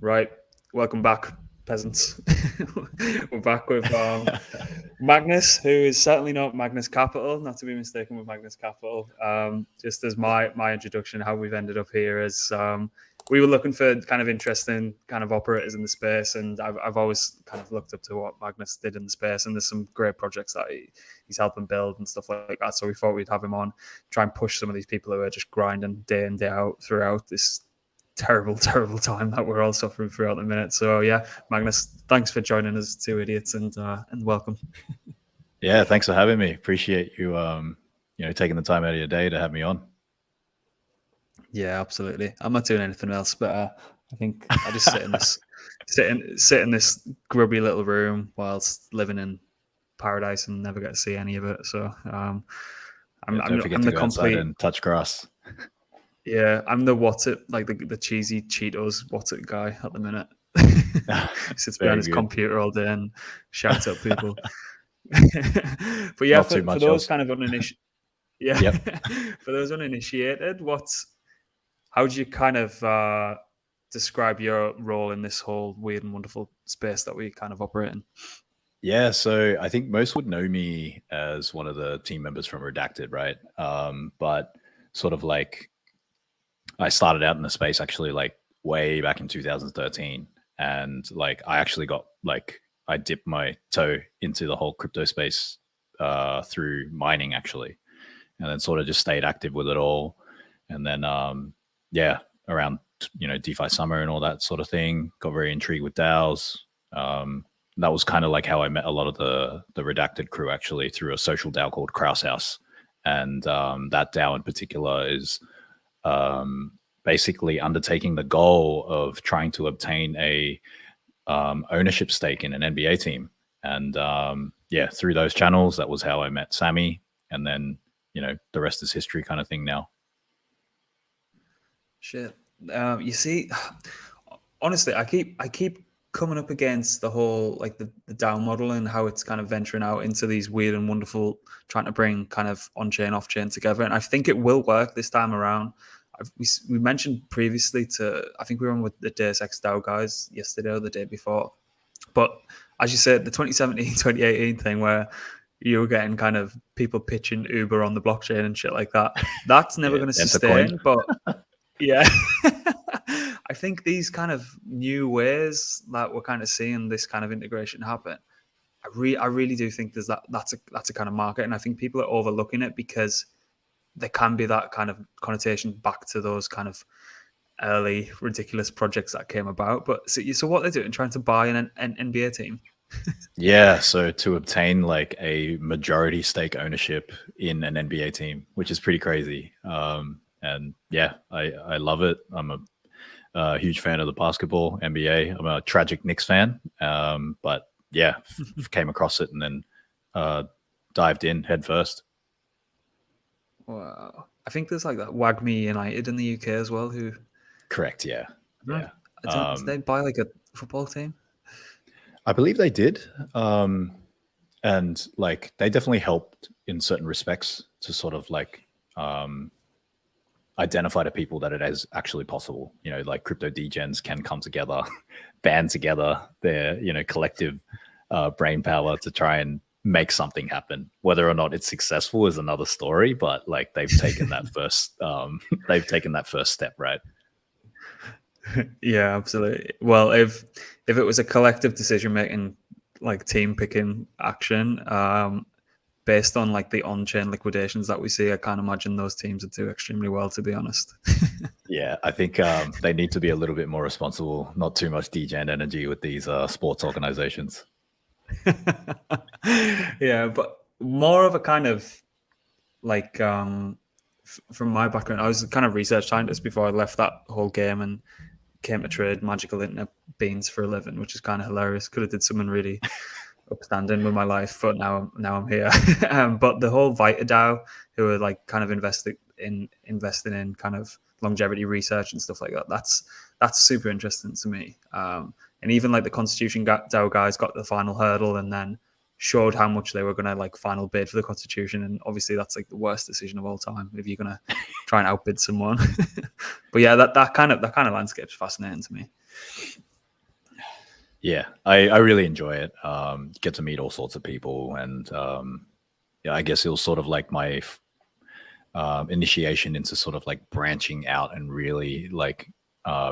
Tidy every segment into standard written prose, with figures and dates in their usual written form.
Right, welcome back, peasants. We're back with Magnus, who is certainly not Magnus Capital, not to be mistaken with Magnus Capital. Just as my introduction, how we've ended up here is we were looking for kind of interesting kind of operators in the space, and I've always kind of looked up to what Magnus did in the space, and there's some great projects that he's helping build and stuff like that. So we thought we'd have him on, try and push some of these people who are just grinding day in, day out throughout this terrible time that we're all suffering through at the minute. So yeah, Magnus, thanks for joining us, two idiots, and welcome. Yeah, thanks for having me. Appreciate you taking the time out of your day to have me on. Yeah, absolutely. I'm not doing anything else, but I think I just sit in this sit in this grubby little room whilst living in paradise and never get to see any of it. So I'm the complete and touch grass. Yeah, I'm the the cheesy Cheetos what's it guy at the minute. Sits behind his computer all day and shouts at people. But yeah, for those kind of uninitiated, for those uninitiated, how do you kind of describe your role in this whole weird and wonderful space that we kind of operate in? Yeah, so I think most would know me as one of the team members from Redacted, right? But sort of like I started out in the space actually like way back in 2013. And like I actually got I dipped my toe into the whole crypto space through mining actually. And then sort of just stayed active with it all. And then around DeFi summer and all that sort of thing, got very intrigued with DAOs. That was kind of like how I met a lot of the Redacted crew actually through a social DAO called Kraus House. And that DAO in particular is basically undertaking the goal of trying to obtain a ownership stake in an NBA team. And through those channels, that was how I met Sammy. And then, the rest is history kind of thing now. Shit. You see, honestly, I keep coming up against the whole the DAO model and how it's kind of venturing out into these weird and wonderful, trying to bring kind of on-chain, off-chain together. And I think it will work this time around. We mentioned previously I think we were on with the Deus Ex DAO guys yesterday or the day before. But as you said, the 2017, 2018 thing where you were getting kind of people pitching Uber on the blockchain and shit like that, that's never going to sustain. But yeah, I think these kind of new ways that we're kind of seeing this kind of integration happen, I really do think that's a kind of market. And I think people are overlooking it because there can be that kind of connotation back to those kind of early ridiculous projects that came about. But so what they're doing, trying to buy an NBA team. Yeah, so to obtain like a majority stake ownership in an NBA team, which is pretty crazy. And yeah, I love it. I'm a huge fan of the basketball NBA. I'm a tragic Knicks fan. But yeah, came across it and then dived in head first. Wow. I think there's like that Wagme United in the UK as well. Who? Correct. Yeah. Yeah. Did they buy like a football team? I believe they did. And like they definitely helped in certain respects to sort of like identify to people that it is actually possible. Like crypto degens can come together, band together their, collective brain power to try and make something happen. Whether or not it's successful is another story, but like they've taken that first step, right? Yeah, absolutely. Well, if it was a collective decision making, like team picking action, based on like the on-chain liquidations that we see, I can't imagine those teams would do extremely well, to be honest. Yeah, I think they need to be a little bit more responsible, not too much degen energy with these sports organizations. Yeah, but more of a kind of like from my background, I was a kind of research scientist before I left that whole game and came to trade magical internet beans for a living, which is kind of hilarious. Could have did something really upstanding with my life, but now I'm here. But the whole Vita DAO, who are like kind of investing in kind of longevity research and stuff like that, that's super interesting to me. And even like the Constitution DAO guys got the final hurdle and then showed how much they were going to like final bid for the Constitution. And obviously that's like the worst decision of all time if you're going to try and outbid someone. But yeah, that kind of landscape is fascinating to me. Yeah, I really enjoy it. Get to meet all sorts of people, and yeah, I guess it was sort of like my initiation into sort of like branching out and really like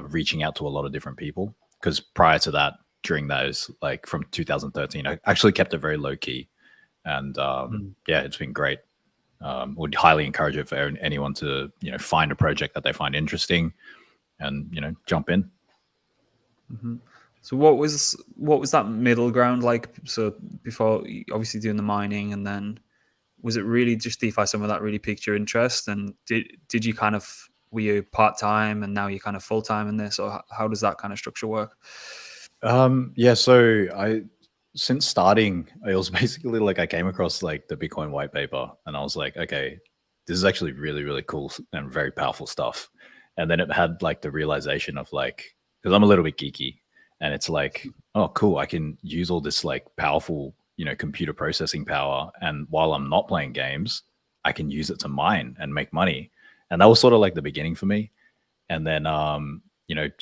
reaching out to a lot of different people. Because prior to that, during those like from 2013, I actually kept it very low key, and yeah, it's been great. Would highly encourage it for anyone to find a project that they find interesting and jump in. So what was that middle ground like? So before obviously doing the mining, and then was it really just DeFi? Some of that really piqued your interest, and did you kind of, were you part time and now you're kind of full time in this, or how does that kind of structure work? Yeah, so since starting, it was basically like I came across like the Bitcoin white paper, and I was like, okay, this is actually really, really cool and very powerful stuff. And then it had like the realization of like, because I'm a little bit geeky, and it's like, oh, cool, I can use all this like powerful, computer processing power, and while I'm not playing games, I can use it to mine and make money. And that was sort of like the beginning for me. And then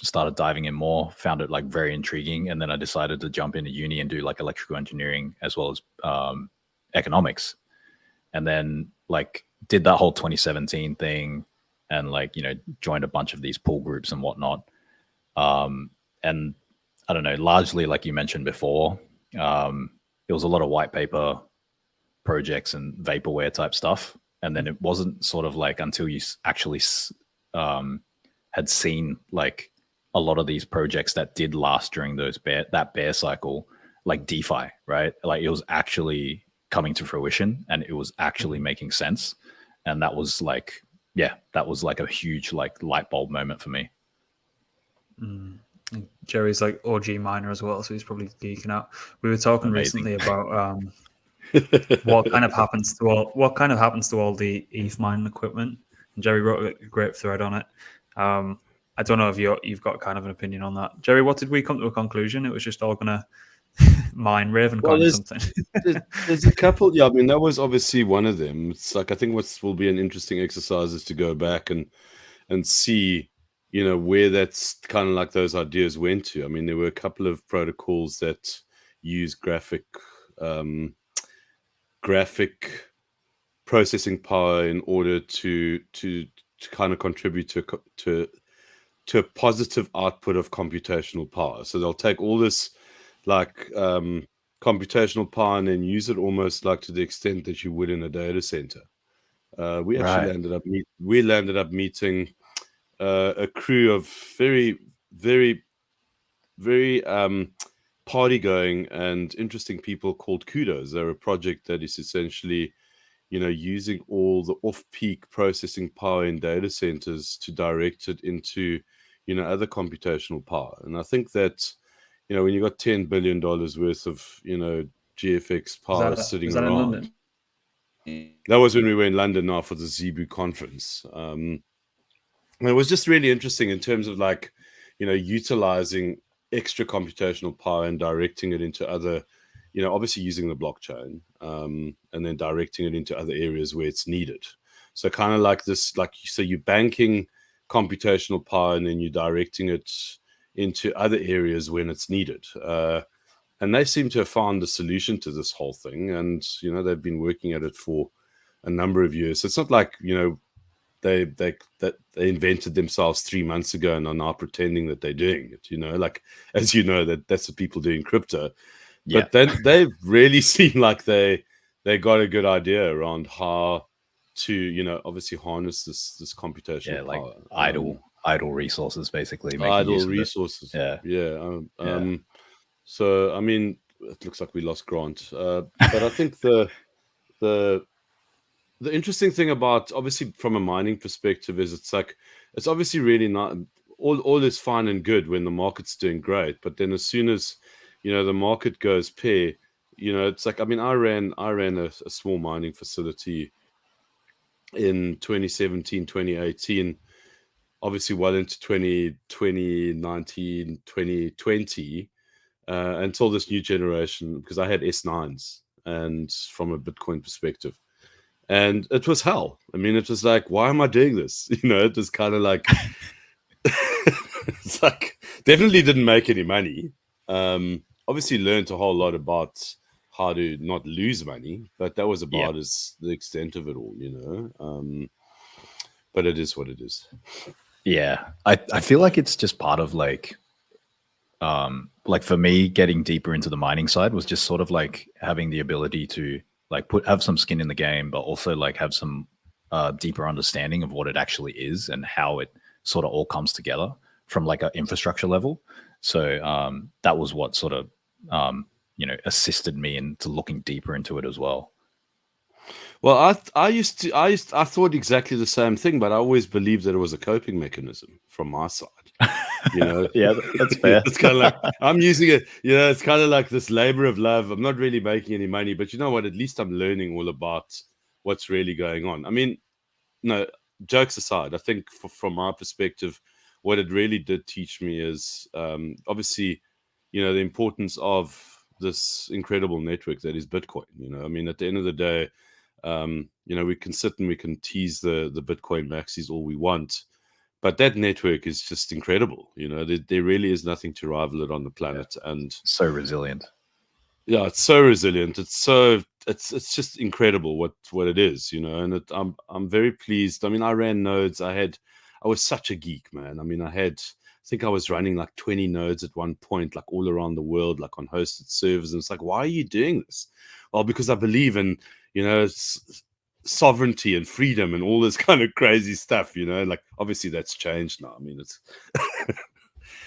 started diving in more, found it like very intriguing, and then I decided to jump into uni and do like electrical engineering as well as economics. And then like did that whole 2017 thing, and like joined a bunch of these pool groups and whatnot. And I don't know, largely like you mentioned before, it was a lot of white paper projects and vaporware type stuff. And then it wasn't sort of like until you actually had seen like a lot of these projects that did last during that bear cycle, like DeFi, right? Like it was actually coming to fruition, and it was actually making sense. And that was like, yeah, that was like a huge like light bulb moment for me. Jerry's like OG miner as well, so he's probably geeking out. We were talking Amazing. recently about what kind of happens to all the ETH mining equipment. And Jerry wrote a great thread on it. I don't know if you've got kind of an opinion on that, Jerry. What did we come to a conclusion? It was just all gonna mine Ravencoin or something. There's a couple. Yeah, I mean that was obviously one of them. It's like I think what will be an interesting exercise is to go back and see, where that's kind of like those ideas went to. I mean, there were a couple of protocols that use graphic processing power in order to kind of contribute to a positive output of computational power. So they'll take all this like computational power and then use it almost like to the extent that you would in a data center. We actually landed up meeting a crew of very, very, very party going and interesting people called Kudos. They're a project that is essentially using all the off-peak processing power in data centers to direct it into other computational power. And I think that when you got $10 billion worth of GFX power sitting around, in London? That was when we were in London now for the Zebu conference. And it was just really interesting in terms of like utilizing extra computational power and directing it into other, obviously using the blockchain, and then directing it into other areas where it's needed. So kind of like this, so you're banking computational power and then you're directing it into other areas when it's needed. And they seem to have found a solution to this whole thing. And, they've been working at it for a number of years. So it's not like, they invented themselves 3 months ago and are now pretending that they're doing it, like, as that's what people do in crypto. Yeah. But then they really seem like they got a good idea around how to, obviously harness this computational power. Idle resources, basically. Idle resources. Yeah. So, I mean, it looks like we lost Grant. But I think the interesting thing about, obviously, from a mining perspective is it's obviously really not all is fine and good when the market's doing great. But then as soon as, the market goes pear, it's like, I mean, I ran a small mining facility in 2017, 2018, obviously well into 2019, 2020, until this new generation, because I had S9s and from a Bitcoin perspective. And it was hell. I mean, it was like, why am I doing this? It was kind of like, it's like, definitely didn't make any money. Obviously learned a whole lot about how to not lose money, but that was about as the extent of it all, but it is what it is. Yeah, I feel like it's just part of like for me, getting deeper into the mining side was just sort of like having the ability to like have some skin in the game, but also like have some deeper understanding of what it actually is and how it sort of all comes together from like an infrastructure level. So that was what sort of assisted me into looking deeper into it as well. Well, I thought exactly the same thing, but I always believed that it was a coping mechanism from my side. Yeah, that's fair. It's kind of like I'm using it. It's kind of like this labor of love. I'm not really making any money, but you know what? At least I'm learning all about what's really going on. I mean, no, jokes aside, I think from my perspective, what it really did teach me is obviously, the importance of this incredible network that is Bitcoin. I mean, at the end of the day, we can sit and we can tease the Bitcoin maxis all we want, but that network is just incredible. There really is nothing to rival it on the planet, and so resilient. Yeah, it's so resilient. It's just incredible what it is, and I'm very pleased. I mean, I ran nodes. I was such a geek, man. I mean, I think I was running like 20 nodes at one point, like all around the world, like on hosted servers. And it's like, why are you doing this? Well, because I believe in, sovereignty and freedom and all this kind of crazy stuff, like obviously that's changed now. I mean, it's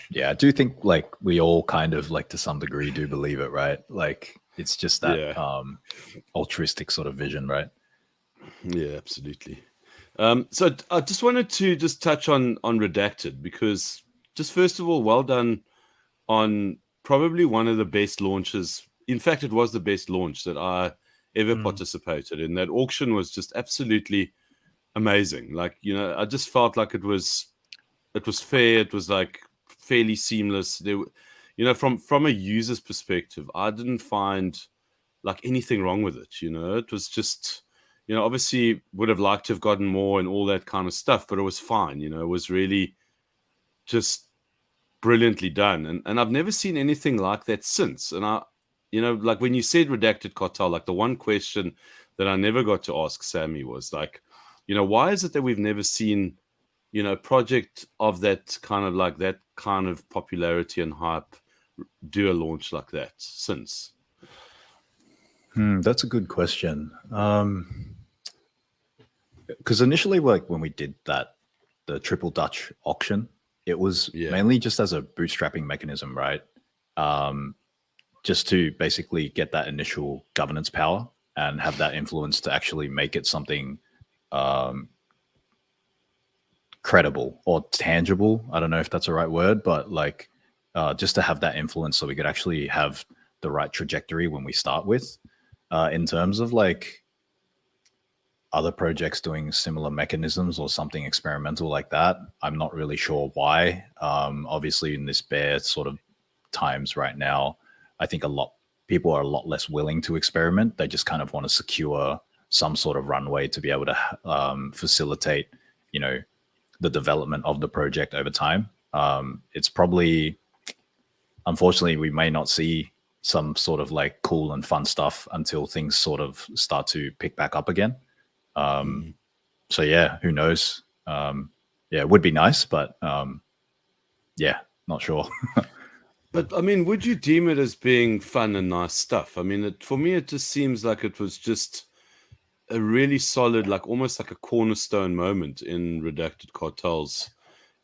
yeah, I do think like we all kind of like to some degree do believe it, right? Like it's just that altruistic sort of vision, right? Yeah, absolutely. So I just wanted to just touch on Redacted, because just first of all, well done on probably one of the best launches. In fact, it was the best launch that I ever participated in. That auction was just absolutely amazing. Like, I just felt like it was fair. It was like fairly seamless. There, from a user's perspective, I didn't find like anything wrong with it. It was just, obviously would have liked to have gotten more and all that kind of stuff, but it was fine. It was really just brilliantly done. And I've never seen anything like that since. And like when you said Redacted Cartel, like the one question that I never got to ask Sammy was like, why is it that we've never seen, project of that kind of popularity and hype do a launch like that since? That's a good question. Because initially, like when we did the Triple Dutch auction, it was mainly just as a bootstrapping mechanism, right? Just to basically get that initial governance power and have that influence to actually make it something credible or tangible. I don't know if that's the right word, but like just to have that influence so we could actually have the right trajectory when we start with. In terms of like other projects doing similar mechanisms or something experimental like that, I'm not really sure why. Obviously in this bear sort of times right now, I think people are a lot less willing to experiment. They just kind of want to secure some sort of runway to be able to facilitate, the development of the project over time. It's probably, unfortunately, we may not see some sort of like cool and fun stuff until things sort of start to pick back up again. So yeah, who knows? Yeah, it would be nice, but yeah, not sure. But I mean, would you deem it as being fun and nice stuff? I mean, for me, it just seems like it was just a really solid, like almost like a cornerstone moment in Redacted Cartel's,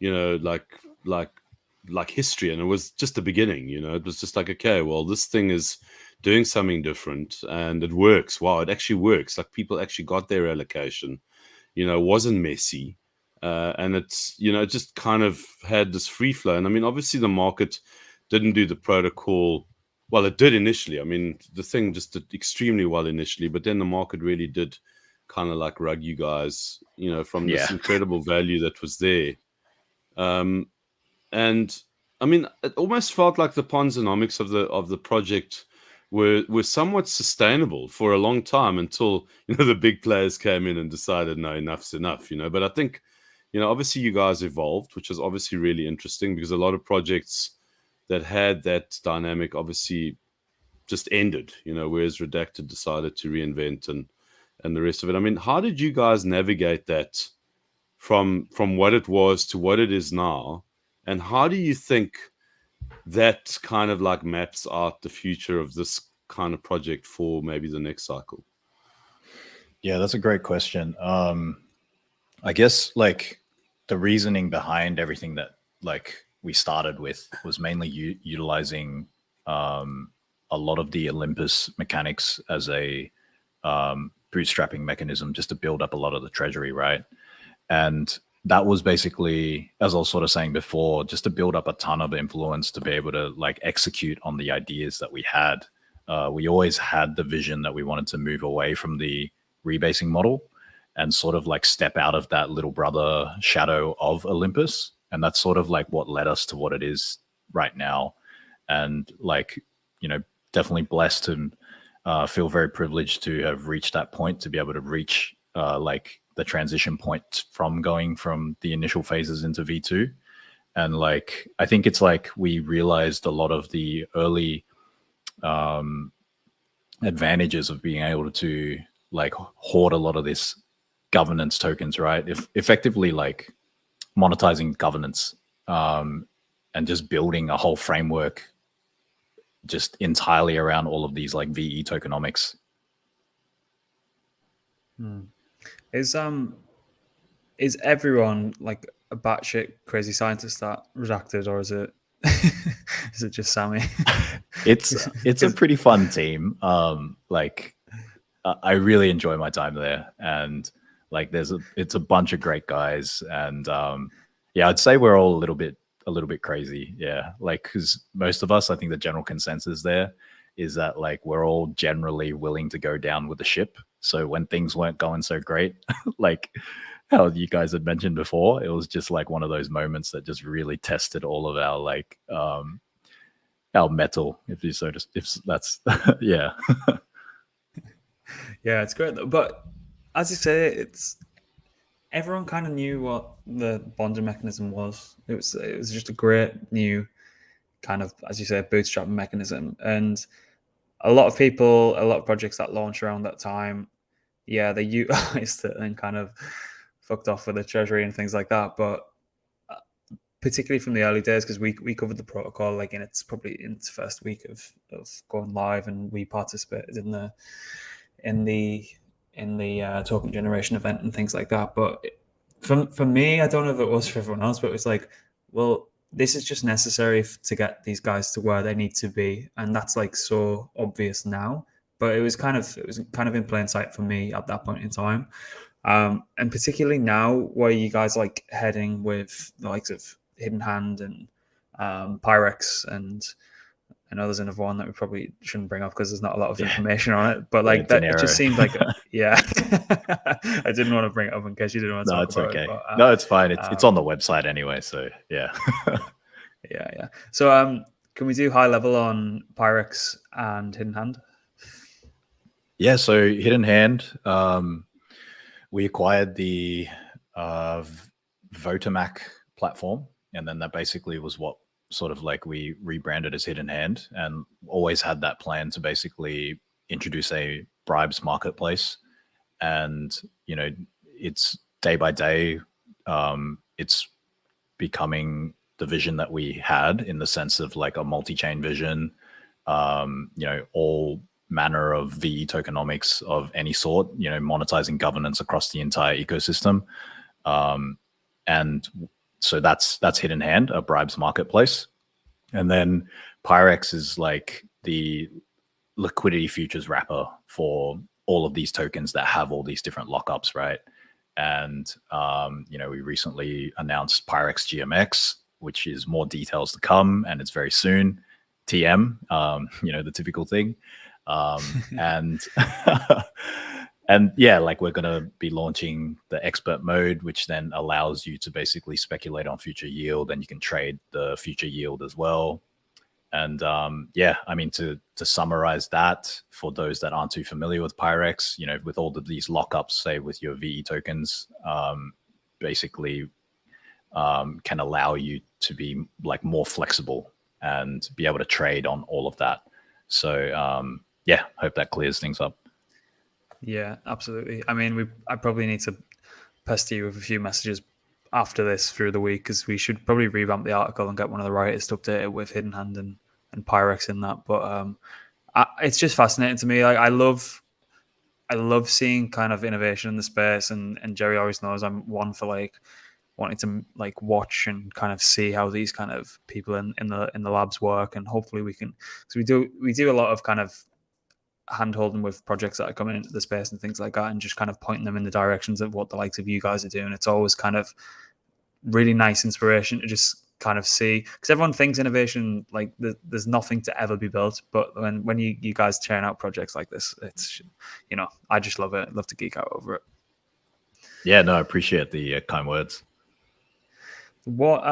like history. And it was just the beginning, it was just like, okay, well, this thing is doing something different and it works. Wow, it actually works. Like people actually got their allocation, wasn't messy. And it's, it just kind of had this free flow. And I mean, obviously the market didn't do the protocol. Well, it did initially. I mean, the thing just did extremely well initially, but then the market really did kind of like rug you guys, from this incredible value that was there. And I mean, it almost felt like the Ponzonomics of the project were somewhat sustainable for a long time until, the big players came in and decided, no, enough's enough, But I think, obviously you guys evolved, which is obviously really interesting because a lot of projects that had that dynamic obviously just ended, whereas Redacted decided to reinvent and the rest of it. I mean, how did you guys navigate that from what it was to what it is now? And how do you think that kind of like maps out the future of this kind of project for maybe the next cycle? Yeah, that's a great question. I guess like the reasoning behind everything that like we started with was mainly utilizing a lot of the Olympus mechanics as a bootstrapping mechanism just to build up a lot of the treasury, right? And that was basically, as I was sort of saying before, just to build up a ton of influence to be able to like execute on the ideas that we had. We always had the vision that we wanted to move away from the rebasing model and sort of like step out of that little brother shadow of Olympus. And that's sort of like what led us to what it is right now. And like, definitely blessed and feel very privileged to have reached that point, to be able to reach like the transition point from going from the initial phases into V2. And like, I think it's like we realized a lot of the early advantages of being able to like hoard a lot of this governance tokens, right? If effectively like monetizing governance and just building a whole framework just entirely around all of these like VE tokenomics. Is everyone like a batshit crazy scientist at Redacted, or is it is it just Sammy? It's a pretty fun team. Like I really enjoy my time there, and like it's a bunch of great guys, and yeah, I'd say we're all a little bit crazy. Yeah, like because most of us, I think the general consensus there is that like we're all generally willing to go down with the ship. So when things weren't going so great, like how you guys had mentioned before, it was just like one of those moments that just really tested all of our like our metal, if that's yeah. Yeah, it's great though. But as you say, it's everyone kind of knew what the bonding mechanism was. It was just a great new kind of, as you say, bootstrap mechanism. And a lot of projects that launched around that time, yeah, they utilized it and kind of fucked off with the treasury and things like that. But particularly from the early days, because we covered the protocol like in its first week of going live, and we participated in the token generation event and things like that. But for me, I don't know if it was for everyone else, but it was like, well, this is just necessary to get these guys to where they need to be, and that's like so obvious now. But it was kind of in plain sight for me at that point in time, and particularly now where you guys like heading with the likes of Hidden Hand and Pyrex, and I know there's another one that we probably shouldn't bring up because there's not a lot of information on it, but like that, it just seemed like, yeah, I didn't want to bring it up in case you didn't want to talk about it. But, no, it's fine. It's on the website anyway. So yeah. yeah. So can we do high level on Pyrex and Hidden Hand? Yeah. So Hidden Hand, we acquired the Votomac platform, and then that basically was what sort of like we rebranded as Hidden Hand, and always had that plan to basically introduce a bribes marketplace. And it's day by day, it's becoming the vision that we had, in the sense of like a multi-chain vision, all manner of VE tokenomics of any sort, monetizing governance across the entire ecosystem. And so that's Hidden Hand, a bribes marketplace. And then Pyrex is like the liquidity futures wrapper for all of these tokens that have all these different lockups, right? And, we recently announced Pyrex GMX, which is more details to come, and it's very soon. TM, the typical thing. And and yeah, like we're going to be launching the expert mode, which then allows you to basically speculate on future yield, and you can trade the future yield as well. And yeah, I mean, to summarize that, for those that aren't too familiar with Pyrex, with all of these lockups, say with your VE tokens, basically can allow you to be like more flexible and be able to trade on all of that. So yeah, hope that clears things up. Yeah, absolutely. I mean, I probably need to pester you with a few messages after this through the week, because we should probably revamp the article and get one of the writers to update it with Hidden Hand and Pyrex in that. But it's just fascinating to me. Like, I love seeing kind of innovation in the space, and Jerry always knows I'm one for like wanting to like watch and kind of see how these kind of people in the labs work, and hopefully we can. So we do a lot of kind of hand holding with projects that are coming into the space and things like that, and just kind of pointing them in the directions of what the likes of you guys are doing. It's always kind of really nice inspiration to just kind of see, because everyone thinks innovation, like there's nothing to ever be built, but when you guys churn out projects like this, it's, you know, I just love it. Love to geek out over it. Yeah, no, I appreciate the kind words. What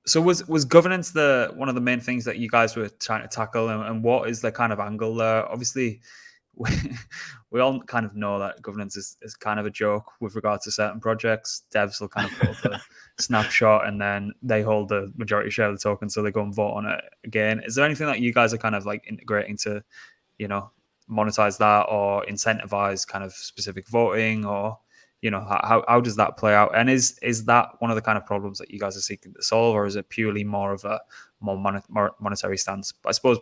so was governance one of the main things that you guys were trying to tackle, and what is the kind of angle there? Obviously, we all kind of know that governance is kind of a joke with regards to certain projects. Devs will kind of put up a snapshot and then they hold the majority share of the token, so they go and vote on it again. Is there anything that you guys are kind of like integrating to, you know, monetize that or incentivize kind of specific voting, or, you know, how does that play out? And is that one of the kind of problems that you guys are seeking to solve, or is it purely more of a more monetary stance? I suppose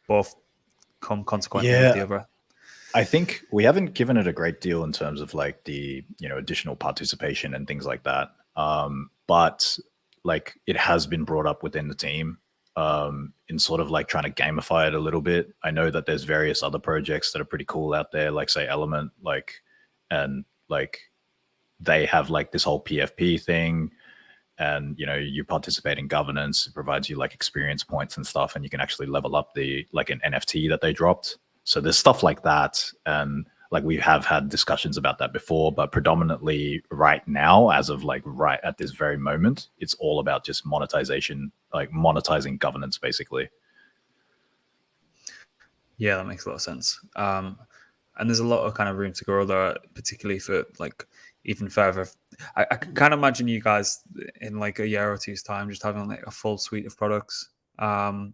both come consequently with the other. I think we haven't given it a great deal in terms of like the, you know, additional participation and things like that. But like it has been brought up within the team in sort of like trying to gamify it a little bit. I know that there's various other projects that are pretty cool out there, like say Element, and they have like this whole PFP thing, and, you know, you participate in governance, it provides you like experience points and stuff, and you can actually level up like an NFT that they dropped. So there's stuff like that, and like we have had discussions about that before, but predominantly right now, as of like right at this very moment, it's all about just monetization, like monetizing governance, basically. Yeah, that makes a lot of sense. And there's a lot of kind of room to grow there, particularly for like even further. I can kind of imagine you guys in like a year or two's time just having like a full suite of products. So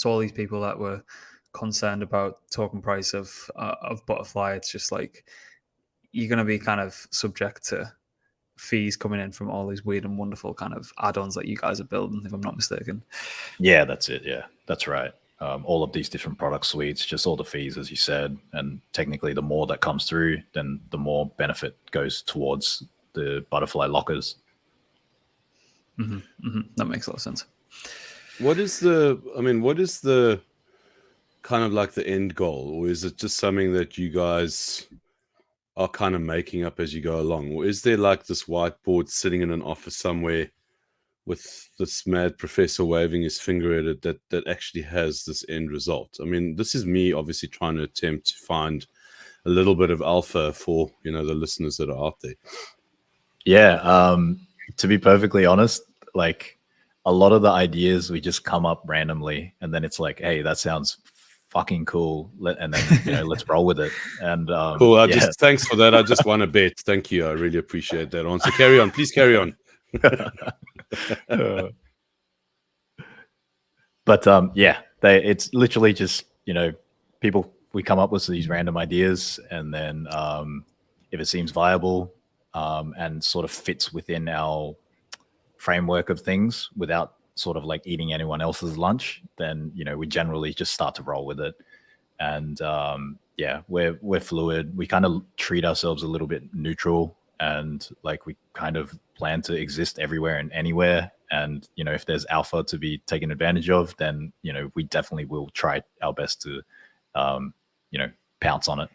all these people that were concerned about token price of Butterfly, it's just like you're going to be kind of subject to fees coming in from all these weird and wonderful kind of add-ons that you guys are building, if I'm not mistaken. Yeah, that's it. Yeah, that's right. All of these different product suites, just all the fees, as you said, and technically the more that comes through, then the more benefit goes towards the Butterfly lockers. That makes a lot of sense. What is the kind of like the end goal, or is it just something that you guys are kind of making up as you go along, or is there like this whiteboard sitting in an office somewhere with this mad professor waving his finger at it that actually has this end result? I mean, this is me obviously trying to attempt to find a little bit of alpha for, you know, the listeners that are out there. Yeah, to be perfectly honest, like a lot of the ideas we just come up randomly, and then it's like, hey, that sounds fucking cool, and then, you know, let's roll with it. And cool. Thanks for that. I just won a bet. Thank you. I really appreciate that answer. Carry on, please carry on. But yeah, it's literally just, you know, we come up with these random ideas, and then if it seems viable and sort of fits within our framework of things without sort of like eating anyone else's lunch, then, you know, we generally just start to roll with it. And yeah, we're fluid. We kind of treat ourselves a little bit neutral, and like we kind of plan to exist everywhere and anywhere. And, you know, if there's alpha to be taken advantage of, then, you know, we definitely will try our best to you know, pounce on it.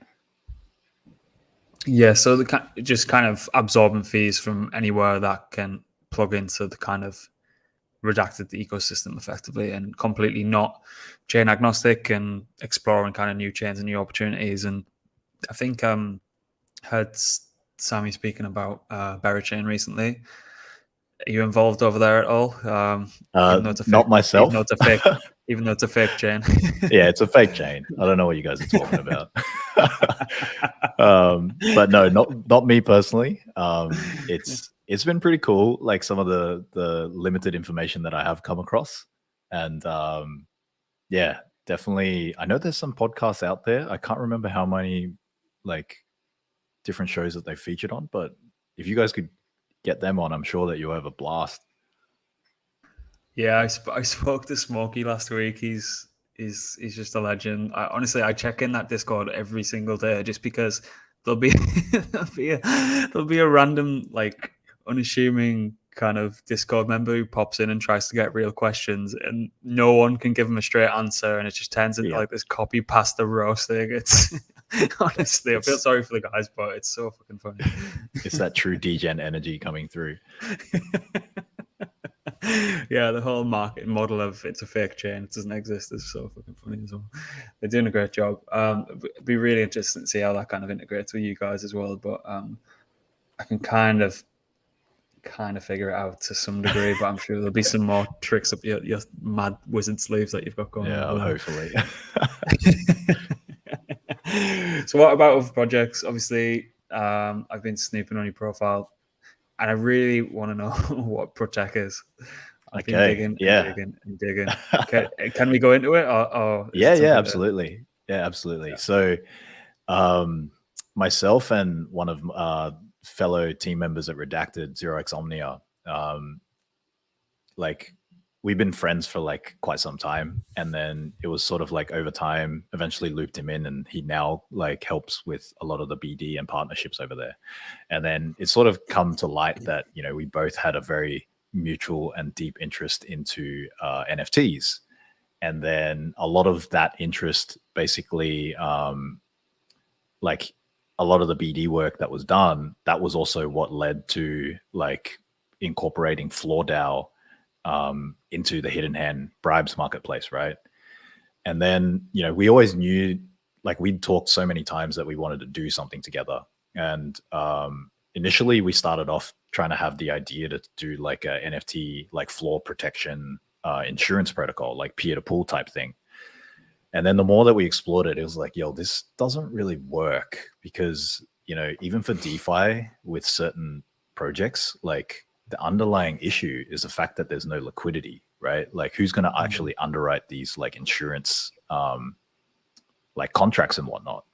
Yeah, so just kind of absorbing fees from anywhere that can plug into the kind of redacted ecosystem effectively, and completely not chain agnostic, and exploring kind of new chains and new opportunities. And I think heard Sammy speaking about Berachain recently. Are you involved over there at all? Not myself. Even though it's a fake chain. Yeah, it's a fake chain. I don't know what you guys are talking about. But no, not me personally. it's been pretty cool. Like some of the limited information that I have come across, and yeah, definitely. I know there's some podcasts out there. I can't remember how many like different shows that they featured on, but if you guys could get them on, I'm sure that you'll have a blast. Yeah, I spoke to Smokey last week. He's just a legend. I check in that Discord every single day just because there'll be there'll be a random like unassuming kind of Discord member who pops in and tries to get real questions, and no one can give him a straight answer, and it just turns into like this copy pasta roasting. It's honestly, I feel sorry for the guys, but it's so fucking funny. It's that true degen energy coming through. Yeah, the whole market model of it's a fake chain, it doesn't exist, is so fucking funny as well. They're doing a great job. It'd be really interesting to see how that kind of integrates with you guys as well. But I can kind of figure it out to some degree, but I'm sure there'll be some more tricks up your mad wizard sleeves that you've got going on. Yeah, hopefully. So what about other projects? Obviously, I've been snooping on your profile, and I really want to know what Protecc is. I've been digging and digging. Can we go into it? Or yeah, absolutely. Yeah, absolutely. Yeah. So myself and one of fellow team members at Redacted, 0x Omnia, like we've been friends for like quite some time, and then it was sort of like over time eventually looped him in, and he now like helps with a lot of the BD and partnerships over there. And then it's sort of come to light that, you know, we both had a very mutual and deep interest into NFTs, and then a lot of that interest basically like a lot of the BD work that was done, that was also what led to like incorporating Floor DAO into the Hidden Hand bribes marketplace, right? And then, you know, we always knew, like we'd talked so many times that we wanted to do something together. And initially we started off trying to have the idea to do like a NFT, like floor protection insurance protocol, like peer-to-pool type thing. And then the more that we explored it, it was like, yo, this doesn't really work, because, you know, even for DeFi with certain projects, like the underlying issue is the fact that there's no liquidity, right? Like who's going to actually underwrite these like insurance like contracts and whatnot?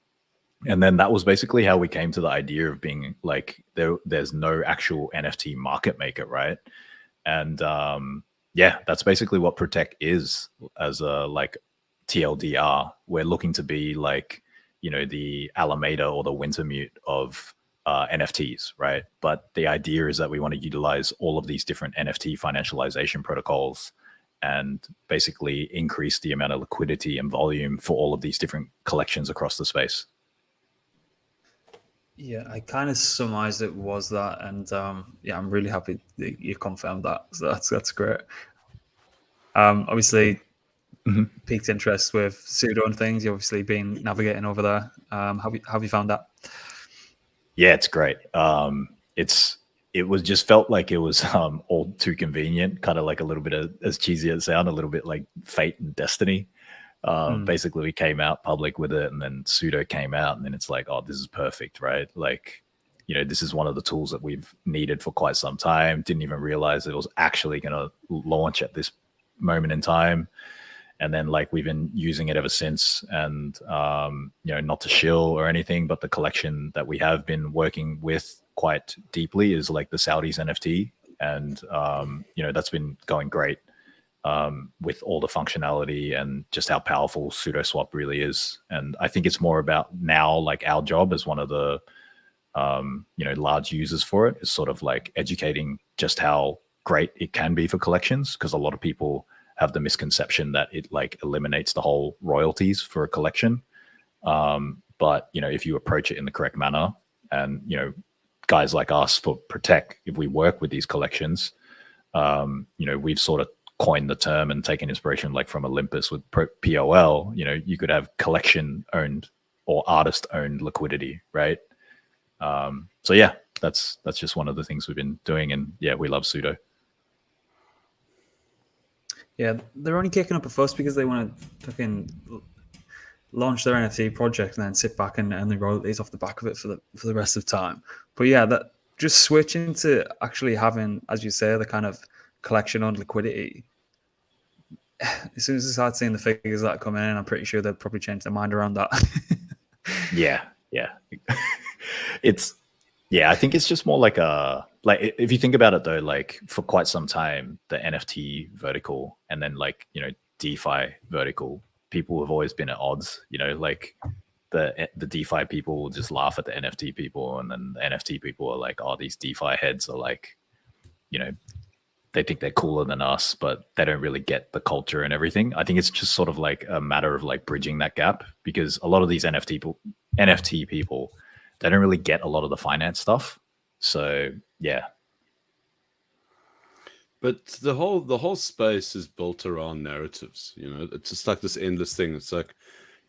And then that was basically how we came to the idea of being like, there's no actual NFT market maker, right? And yeah, that's basically what Protecc is as a like TLDR. We're looking to be like, you know, the Alameda or the Wintermute of NFTs, right? But the idea is that we want to utilize all of these different NFT financialization protocols and basically increase the amount of liquidity and volume for all of these different collections across the space. Yeah, I kind of surmised it was that, and yeah, I'm really happy that you confirmed that. So that's great. Obviously, piqued interest with pseudo and things. You've obviously been navigating over there. Have you found that? Yeah, it's great. It was just felt like it was all too convenient, kind of like a little bit of, as cheesy as it sounds, a little bit like fate and destiny. Basically we came out public with it, and then pseudo came out, and then it's like, oh, this is perfect, right? Like, you know, this is one of the tools that we've needed for quite some time. Didn't even realize it was actually going to launch at this moment in time. And then like we've been using it ever since. And, you know, not to shill or anything, but the collection that we have been working with quite deeply is like the Saudis NFT. And, you know, that's been going great with all the functionality and just how powerful SudoSwap really is. And I think it's more about now, like our job as one of the, you know, large users for it is sort of like educating just how great it can be for collections, because a lot of people have the misconception that it like eliminates the whole royalties for a collection. But, you know, if you approach it in the correct manner, and, you know, guys like us for Protecc, if we work with these collections, you know, we've sort of coined the term and taken inspiration like from Olympus with POL. You know, you could have collection owned or artist owned liquidity, right? So yeah, that's just one of the things we've been doing, and yeah, we love pseudo. Yeah, they're only kicking up a fuss because they want to fucking launch their NFT project and then sit back and earn the royalties off the back of it for the rest of time. But yeah, just switching to actually having, as you say, the kind of collection on liquidity. As soon as I start seeing the figures that are coming in, I'm pretty sure they'll probably change their mind around that. Yeah. It's I think it's just more like if you think about it though, like for quite some time, the NFT vertical and then like, DeFi vertical, people have always been at odds, like the DeFi people will just laugh at the NFT people, and then the NFT people are like, oh, these DeFi heads are like, they think they're cooler than us, but they don't really get the culture and everything. I think it's just sort of like a matter of like bridging that gap, because a lot of these NFT people, they don't really get a lot of the finance stuff. So yeah. But the whole space is built around narratives. It's just like this endless thing. It's like,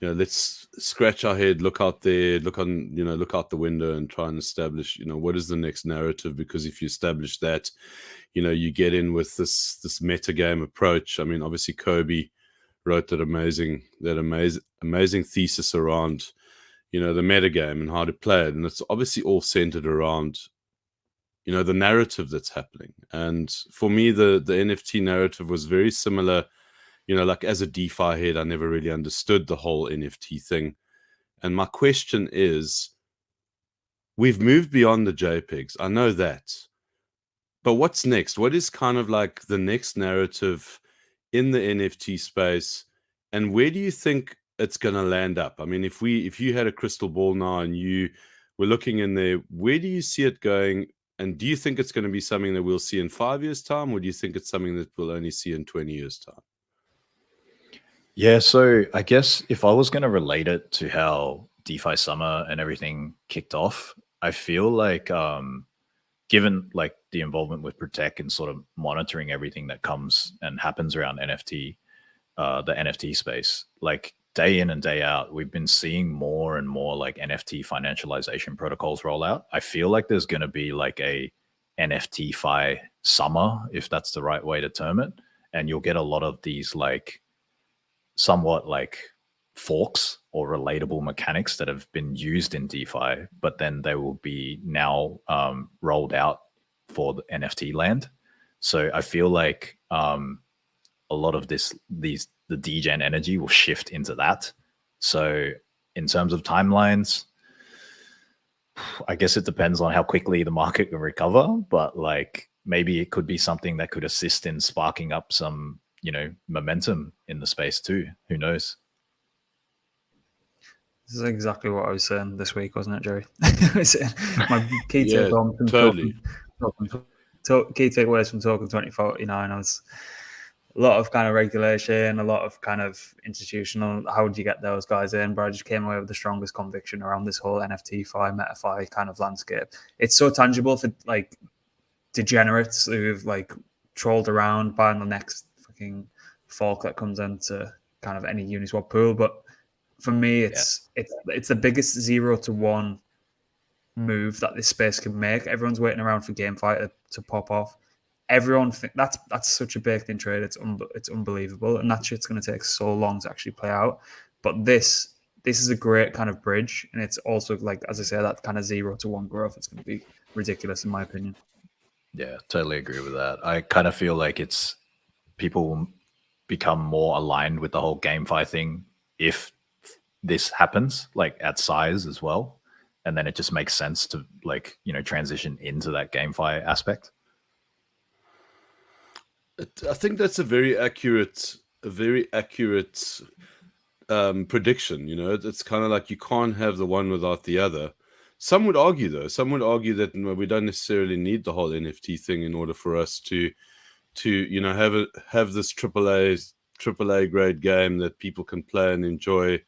let's scratch our head, look out there, look out the window, and try and establish, what is the next narrative? Because if you establish that, you get in with this meta game approach. I mean, obviously Kobe wrote that amazing thesis around, the meta game and how to play it, and it's obviously all centered around, the narrative that's happening. And for me, the NFT narrative was very similar. Like as a DeFi head, I never really understood the whole NFT thing. And my question is, we've moved beyond the JPEGs. I know that. But what's next? What is kind of like the next narrative in the NFT space? And where do you think it's going to land up? I mean, if you had a crystal ball now and you were looking in there, where do you see it going? And do you think it's going to be something that we'll see in 5 years' time? Or do you think it's something that we'll only see in 20 years' time? Yeah, so I guess if I was going to relate it to how DeFi Summer and everything kicked off, I feel like given like the involvement with Protecc and sort of monitoring everything that comes and happens around the NFT space, like day in and day out, we've been seeing more and more like NFT financialization protocols roll out. I feel like there's going to be like a NFTFi summer, if that's the right way to term it. And you'll get a lot of these like somewhat like forks or relatable mechanics that have been used in DeFi, but then they will be now rolled out for the NFT land. So I feel like a lot of the degen energy will shift into that. So in terms of timelines, I guess it depends on how quickly the market can recover, but like maybe it could be something that could assist in sparking up some, momentum in the space too. Who knows? This is exactly what I was saying this week, wasn't it, Jerry? My key Yeah, totally. Key takeaways from talking 2049 was a lot of kind of regulation, a lot of kind of institutional, how do you get those guys in? But I just came away with the strongest conviction around this whole NFTFi, metaFi kind of landscape. It's so tangible for like degenerates who've like trolled around buying the next fucking fork that comes into kind of any Uniswap pool. But for me, it's the biggest 0 to 1 move that this space can make. Everyone's waiting around for GameFi to pop off. Everyone that's such a baked in trade. It's unbelievable, and that shit's going to take so long to actually play out. But this is a great kind of bridge, and it's also like, as I say, that kind of 0 to 1 growth. It's going to be ridiculous in my opinion. Yeah, totally agree with that. I kind of feel like it's people will become more aligned with the whole GameFi thing if this happens like at size as well, and then it just makes sense to like transition into that GameFi aspect. I think that's a very accurate prediction. It's kind of like you can't have the one without the other. Some would argue that we don't necessarily need the whole NFT thing in order for us to have this AAA grade game that people can play and enjoy,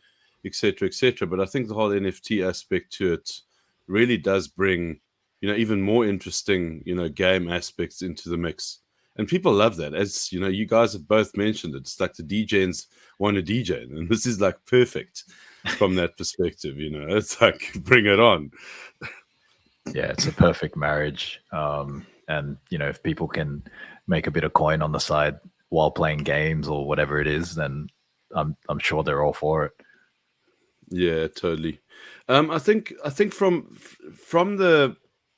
etc., etc. But I think the whole NFT aspect to it really does bring even more interesting game aspects into the mix. And people love that. As you guys have both mentioned it. It's like the DJs want a DJ, and this is like perfect from that perspective. It's like, bring it on. Yeah, it's a perfect marriage. And if people can make a bit of coin on the side while playing games or whatever it is, then I'm sure they're all for it. Yeah, totally. I think from the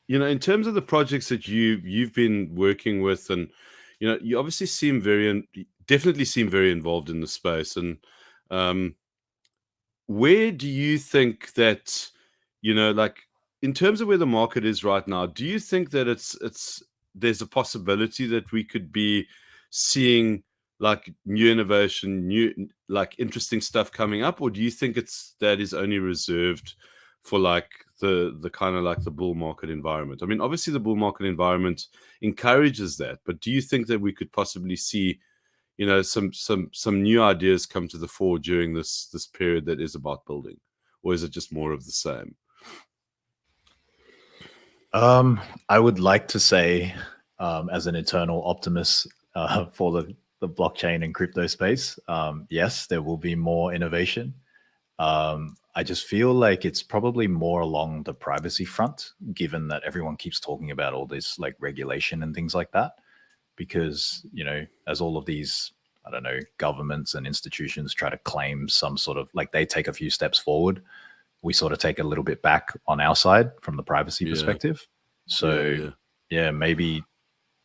in terms of the projects that you've been working with, and you obviously definitely seem very involved in the space. And where do you think that, like in terms of where the market is right now, do you think that there's a possibility that we could be seeing like new innovation, new like interesting stuff coming up, or do you think that is only reserved for like the kind of like the bull market environment? I mean, obviously the bull market environment encourages that, but do you think that we could possibly see, some new ideas come to the fore during this period that is about building, or is it just more of the same? I would like to say, as an eternal optimist for the blockchain and crypto space, yes, there will be more innovation. I just feel like it's probably more along the privacy front, given that everyone keeps talking about all this like regulation and things like that. Because, as all of these, I don't know, governments and institutions try to claim some sort of like they take a few steps forward, we sort of take a little bit back on our side from the privacy perspective. So yeah, maybe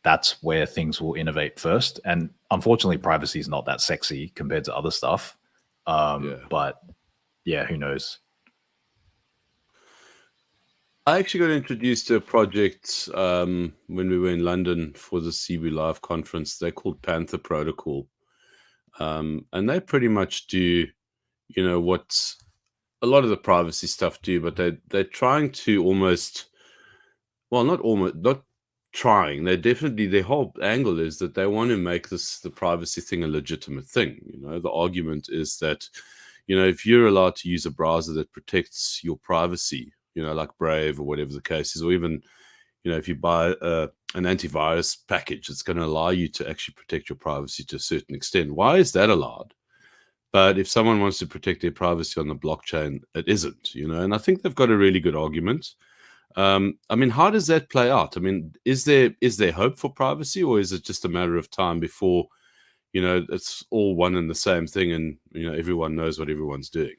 that's where things will innovate first. And unfortunately, privacy is not that sexy compared to other stuff. But yeah, who knows? I actually got introduced to a project when we were in London for the CB Live conference. They're called Panther Protocol. And they pretty much do, what a lot of the privacy stuff do, but they're trying to not trying. They definitely, their whole angle is that they want to make the privacy thing a legitimate thing. The argument is that, if you're allowed to use a browser that protects your privacy, like Brave or whatever the case is, or even, if you buy an antivirus package, it's going to allow you to actually protect your privacy to a certain extent. Why is that allowed? But if someone wants to protect their privacy on the blockchain, it isn't, and I think they've got a really good argument. I mean, how does that play out? I mean, is there hope for privacy, or is it just a matter of time before, it's all one and the same thing and, everyone knows what everyone's doing?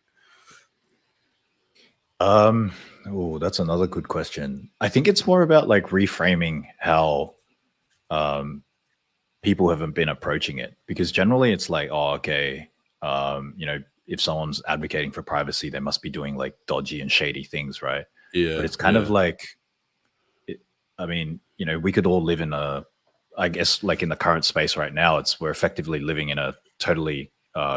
Oh, that's another good question. I think it's more about like reframing how people haven't been approaching it, because generally it's like, oh, okay, if someone's advocating for privacy, they must be doing like dodgy and shady things, right? Yeah. But it's kind of like, we could all live in I guess like in the current space right now, we're effectively living in a totally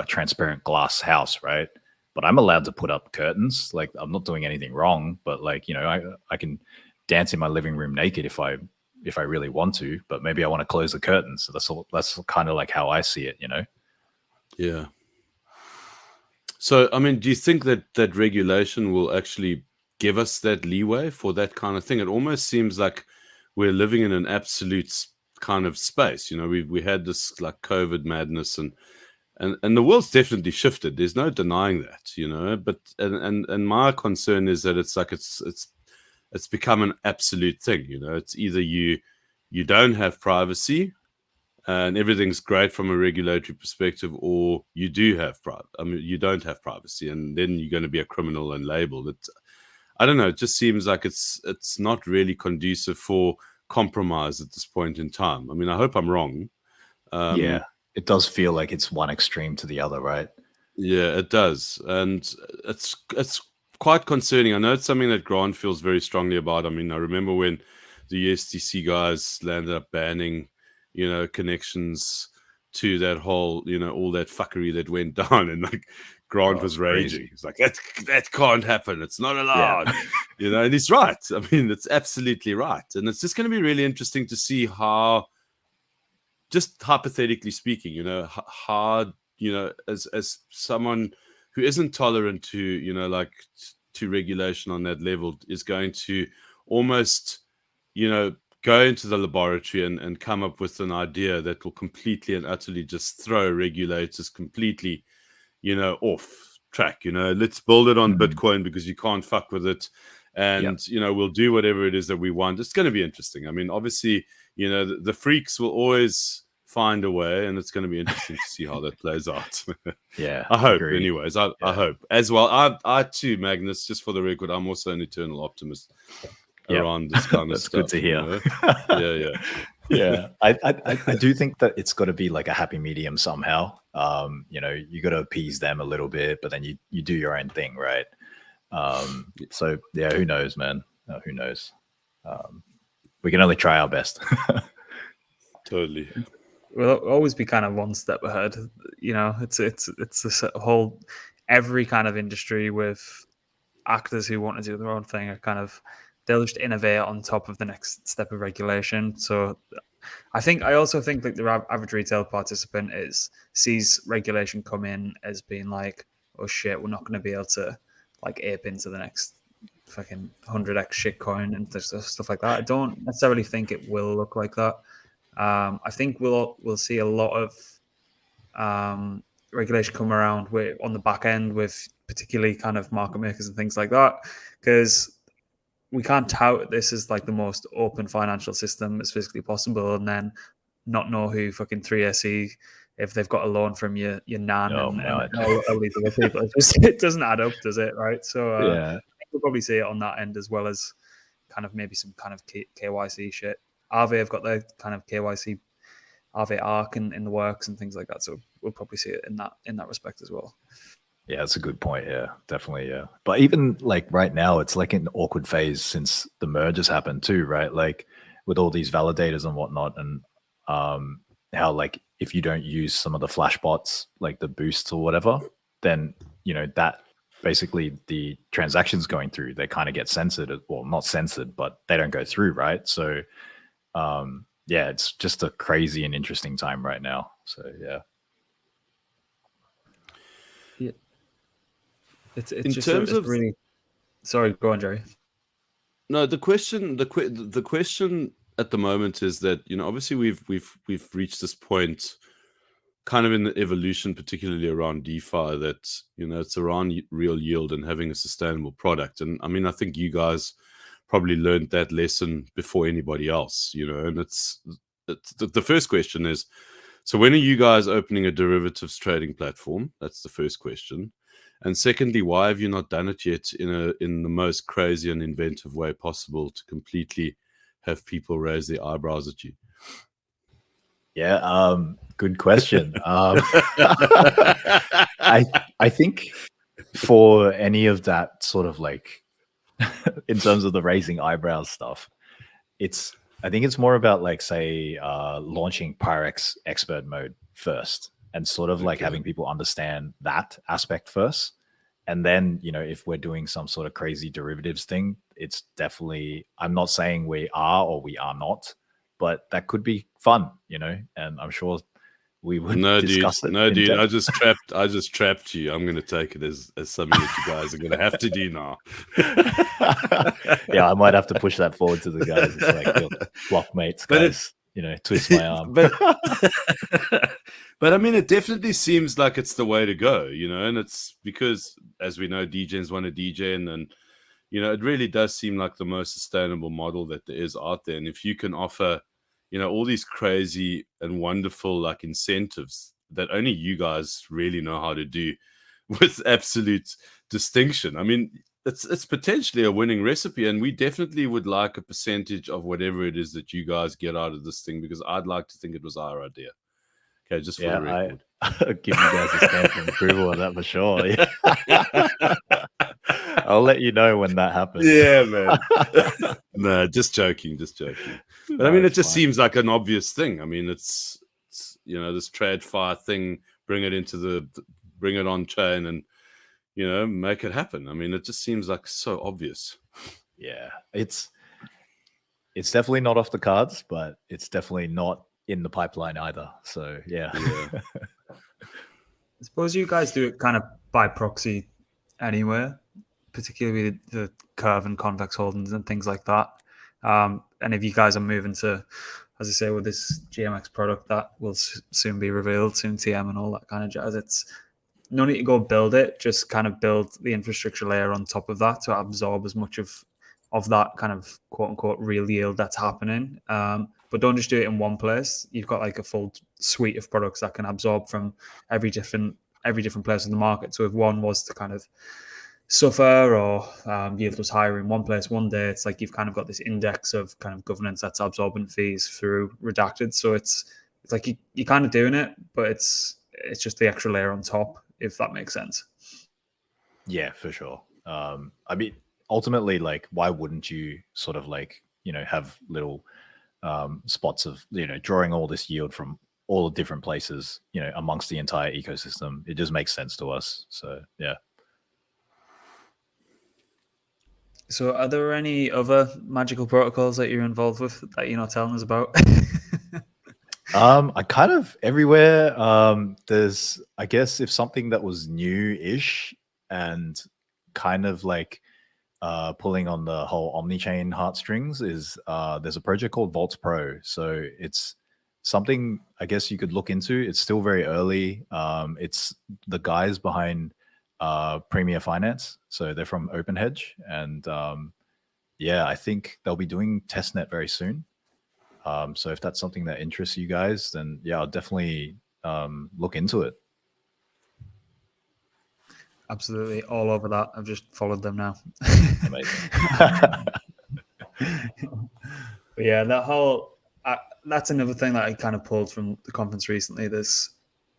transparent glass house, right? But I'm allowed to put up curtains. Like I'm not doing anything wrong, but like, I can dance in my living room naked if I really want to, but maybe I want to close the curtains. So that's kind of like how I see it, Yeah. So, I mean, do you think that regulation will actually give us that leeway for that kind of thing? It almost seems like we're living in an absolute kind of space. We had this like COVID madness and the world's definitely shifted. There's no denying that, but and my concern is that it's like it's become an absolute thing. It's either you don't have privacy and everything's great from a regulatory perspective, or you do have you don't have privacy, and then you're going to be a criminal and labeled. I don't know. It just seems like it's not really conducive for compromise at this point in time. I mean, I hope I'm wrong. Yeah. It does feel like it's one extreme to the other, right? Yeah, it does. And it's quite concerning. I know it's something that Grant feels very strongly about. I mean, I remember when the USDC guys landed up banning, connections to that whole, all that fuckery that went down, and like Grant was raging. He's like, that can't happen. It's not allowed. Yeah. And he's right. I mean, it's absolutely right. And it's just going to be really interesting to see how, just hypothetically speaking, how, as someone who isn't tolerant to, to regulation on that level is going to almost, go into the laboratory and come up with an idea that will completely and utterly just throw regulators completely, off track. Let's build it on Bitcoin because you can't fuck with it. And, we'll do whatever it is that we want. It's going to be interesting. I mean, obviously, the freaks will always find a way, and it's going to be interesting to see how that plays out. Yeah, I hope. Agreed. Anyways, I hope as well. I too, Magnus, just for the record, I'm also an eternal optimist. around this kind of That's stuff. good to hear. You know? Yeah. Yeah, I do think that it's got to be like a happy medium somehow. You know, you got to appease them a little bit, but then you do your own thing, right? So yeah, who knows, man? Who knows? We can only try our best. Totally. We'll always be kind of one step ahead. You know, it's this whole, every kind of industry with actors who want to do their own thing are kind of, they'll just innovate on top of the next step of regulation. So I also think that the average retail participant sees regulation come in as being like, oh shit, we're not going to be able to like ape into the next fucking 100x shitcoin and stuff like that. I don't necessarily think it will look like that. I think we'll see a lot of regulation come around on the back end with particularly kind of market makers and things like that, because we can't tout this as like the most open financial system as physically possible and then not know who fucking 3SE, if they've got a loan from your nan and all these other people. It doesn't add up, does it? Right. So Yeah, I think we'll probably see it on that end as well as kind of maybe some kind of KYC shit. Aave have got their kind of KYC Aave Arc in the works and things like that. So we'll probably see it in that respect as well. yeah, that's a good point. Yeah, definitely. Yeah, but even like right now, it's like an awkward phase since the merge has happened too, right? Like with all these validators and whatnot, and how like if you don't use some of the flash bots, like the boosts or whatever, then you know that basically the transactions going through, they kind of get censored. Well, not censored, but they don't go through, right? So yeah, it's just a crazy and interesting time right now. So yeah. It's just really. Sorry, go on, Jerry. No, the question at the moment is that, you know, obviously we've reached this point kind of in the evolution, particularly around DeFi, that, you know, it's around real yield and having a sustainable product. And I mean, I think you guys probably learned that lesson before anybody else, you know. And it's the first question is, so when are you guys opening a derivatives trading platform? That's the first question. And secondly, why have you not done it yet in the most crazy and inventive way possible to completely have people raise their eyebrows at you? Yeah, good question. I think for any of that sort of like in terms of the raising eyebrows stuff, I think it's more about like say launching Pyrex expert mode first and sort of like having people understand that aspect first. And then, you know, if we're doing some sort of crazy derivatives thing, it's definitely, I'm not saying we are or we are not, but that could be fun, you know, and I'm sure we would discuss it. No, dude, I just trapped you. I'm going to take it as something that you guys are going to have to do now. Yeah, I might have to push that forward to the guys. It's like, look, block mates, guys, you know, twist my arm. But I mean, it definitely seems like it's the way to go, you know, and it's because, as we know, DJs want to DJ, and then, you know, it really does seem like the most sustainable model that there is out there. And if you can offer, you know, all these crazy and wonderful like incentives that only you guys really know how to do with absolute distinction, I mean, it's potentially a winning recipe, and we definitely would like a percentage of whatever it is that you guys get out of this thing, because I'd like to think it was our idea. Okay, just for the record. I'll give you guys a stamp of approval on that for sure. Yeah. I'll let you know when that happens. Yeah, man. No, just joking. But I mean, it just seems like an obvious thing. I mean, it's you know, this TradFi thing, bring it on chain and, you know, make it happen. I mean, it just seems like so obvious. Yeah, it's definitely not off the cards, but it's definitely not in the pipeline either. So yeah. I suppose you guys do it kind of by proxy anyway, particularly the curve and convex holdings and things like that. And if you guys are moving to, as I say, with this GMX product that will soon be revealed, soon TM and all that kind of jazz, it's no need to go build it, just kind of build the infrastructure layer on top of that to absorb as much of that kind of quote unquote real yield that's happening. But don't just do it in one place. You've got like a full suite of products that can absorb from every different place in the market. So if one was to kind of suffer or yield was higher in one place one day. It's like you've kind of got this index of kind of governance that's absorbing fees through Redacted. So it's like you're kind of doing it, but it's just the extra layer on top, if that makes sense. Yeah, for sure. I mean, ultimately, like, why wouldn't you sort of like, have little spots of, drawing all this yield from all the different places, amongst the entire ecosystem? It just makes sense to us. So, yeah. So are there any other magical protocols that you're involved with that you're not telling us about? I kind of everywhere. There's, I guess, if something that was new-ish and kind of like pulling on the whole omni-chain heartstrings is there's a project called Vaults Pro. So it's something I guess you could look into. It's still very early. It's the guys behind Premier Finance. So they're from OpenHedge, and yeah, I think they'll be doing testnet very soon. So if that's something that interests you guys, then yeah, I'll definitely look into it. Absolutely, all over that. I've just followed them now. Amazing. But yeah, that whole that's another thing that I kind of pulled from the conference recently. There's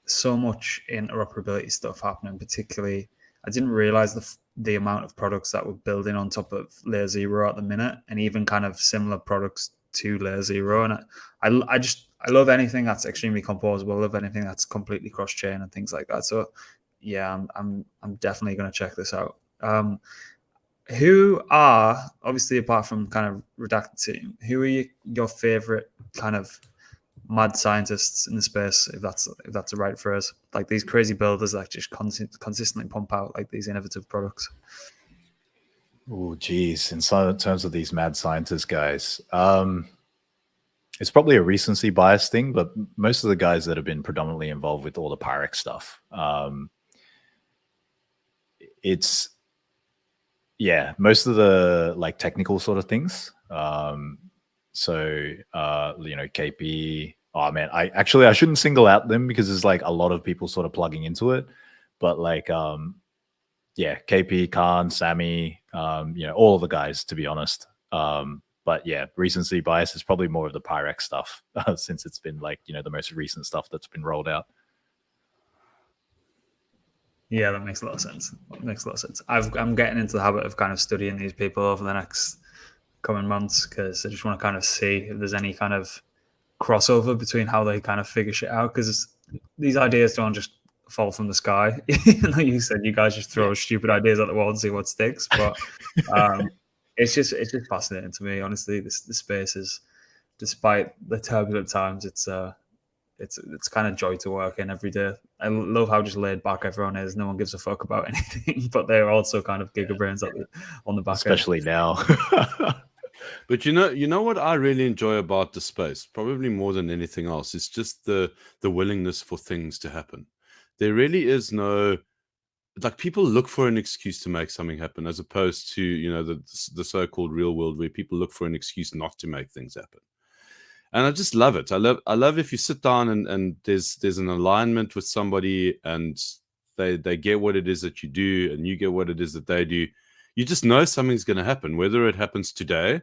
so much interoperability stuff happening. Particularly, I didn't realize the amount of products that we're building on top of Layer 0 at the minute, and even kind of similar products to Layer 0. And I love anything that's extremely composable. I love anything that's completely cross chain and things like that. So yeah, I'm definitely going to check this out. Who are, obviously apart from kind of Redacted team, who are your favorite kind of mad scientists in the space, if that's a right phrase, like these crazy builders that just consistently pump out like these innovative products? Oh, geez. In terms of these mad scientists guys, it's probably a recency bias thing, but most of the guys that have been predominantly involved with all the Protecc stuff, it's, yeah, most of the like technical sort of things. So, KP, oh man, I shouldn't single out them because there's like a lot of people sort of plugging into it, but like, yeah, KP, Khan, Sammy, all of the guys, to be honest. But yeah, recency bias is probably more of the Protecc stuff since it's been like, the most recent stuff that's been rolled out. Yeah, that makes a lot of sense. I'm getting into the habit of kind of studying these people over the next coming months because I just want to kind of see if there's any kind of crossover between how they kind of figure shit out, because these ideas don't just fall from the sky. Like you said, you guys just throw stupid ideas at the wall and see what sticks. But it's just fascinating to me, honestly. The space is, despite the turbulent times, it's kind of joy to work in every day. I love how just laid back everyone is. No one gives a fuck about anything, but they're also kind of gigabrains on the back especially end. now. But you know what I really enjoy about the space, probably more than anything else, is just the willingness for things to happen. There really is no, like, people look for an excuse to make something happen, as opposed to the so-called real world where people look for an excuse not to make things happen. And I just love it. I love if you sit down and there's an alignment with somebody and they get what it is that you do and you get what it is that they do. You just know something's going to happen, whether it happens today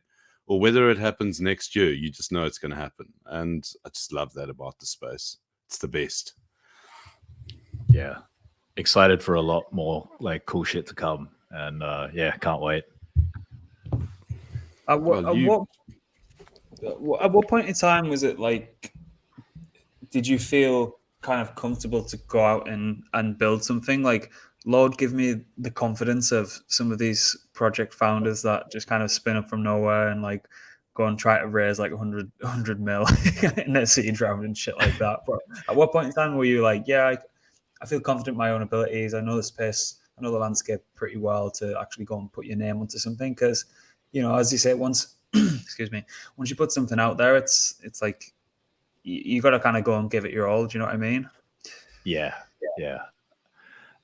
or whether it happens next year. You just know it's going to happen. And I just love that about the space. It's the best. Yeah. Excited for a lot more like cool shit to come. And yeah, can't wait. At what point in time was it like, did you feel kind of comfortable to go out and build something? Like, Lord, give me the confidence of some of these project founders that just kind of spin up from nowhere and like go and try to raise like 100 mil in their seed round and shit like that. But at what point in time were you like, yeah, I feel confident in my own abilities. I know the space, I know the landscape pretty well to actually go and put your name onto something? Because, as you say, once excuse me, once you put something out there, it's like you got to kind of go and give it your all. Do you know what I mean? Yeah.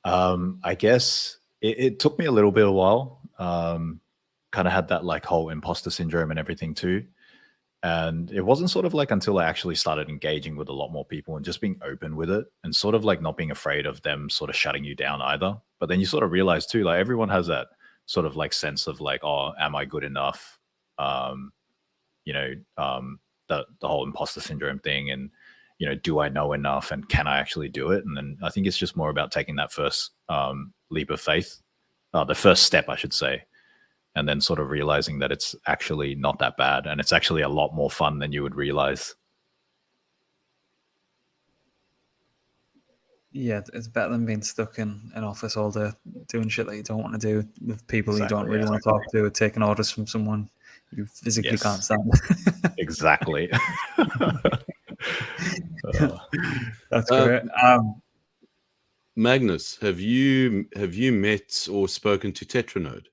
I guess it took me a little bit of a while. Kind of had that like whole imposter syndrome and everything too. And it wasn't sort of like until I actually started engaging with a lot more people and just being open with it and sort of like not being afraid of them sort of shutting you down either. But then you sort of realize too, like everyone has that sort of like sense of like, oh, am I good enough? You know, the whole imposter syndrome thing, and you know, do I know enough and can I actually do it? And then I think it's just more about taking that first leap of faith, the first step, I should say, and then sort of realizing that it's actually not that bad and it's actually a lot more fun than you would realize. Yeah, it's better than being stuck in an office all day doing shit that you don't want to do with people you don't really want to talk to, or taking orders from someone you physically can't stand. Exactly. That's great. Magnus, have you met or spoken to Tetranode?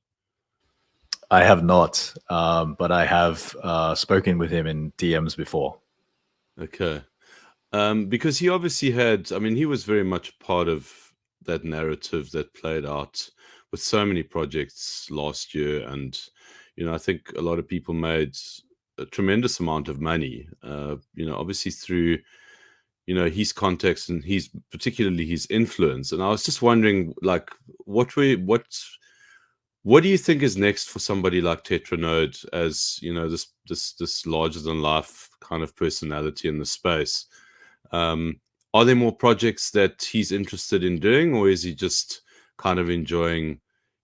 I have not, but I have spoken with him in DMs before. Okay. Because he obviously had, I mean, he was very much part of that narrative that played out with so many projects last year. And, you know, I think a lot of people made a tremendous amount of money, you know, obviously through, you know, his context and particularly his influence. And I was just wondering, like, what do you think is next for somebody like Tetranode, as, you know, this larger than life kind of personality in the space? Are there more projects that he's interested in doing, or is he just kind of enjoying,